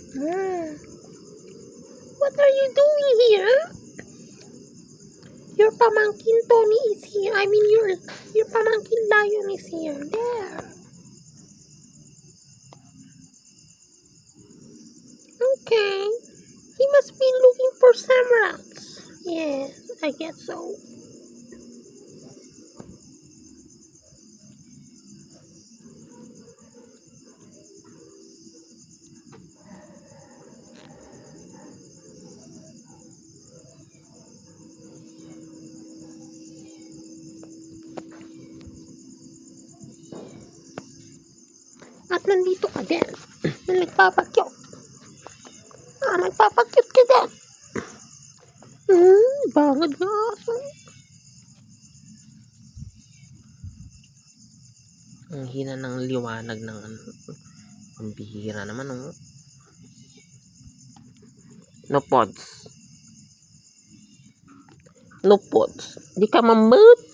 Hmm. What are you doing here? Your pamangkin Tony is here. I mean, your pamangkin Lion is here. There. Okay. He must be looking for some rats. Yes, I guess so. At nandito ka din. Nagpapakyot. Nagpapakyot ka din. Bangad na aso. Ang hina ng liwanag ng pambihira naman, oh. No pods. No pods. Di ka mamut.